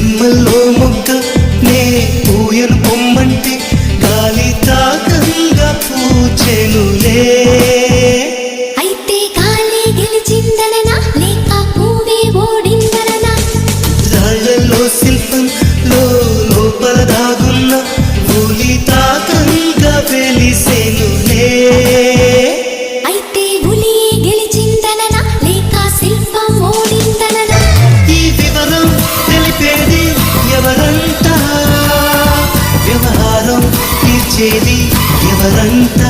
రెమ్మల్లో మొగ్గ నే పూయను పొమ్మంటే గాలి తాకంగా పూచెనులే. అయితే గాలి గెలిచిందననా లేక పువ్వే ఓడిందననా? రాళ్ళల్లో శిల్పం లోపల దాగున్న పూలి తాకంగా వెలిసెనులే. అయితే పులియే గెలిచిందననా లేక శిల్పం ఓడిందననా? ఈ వివరం తెలిపేది ఎవరంతా, వ్యవహారం తీర్చేది ఎవరంతా.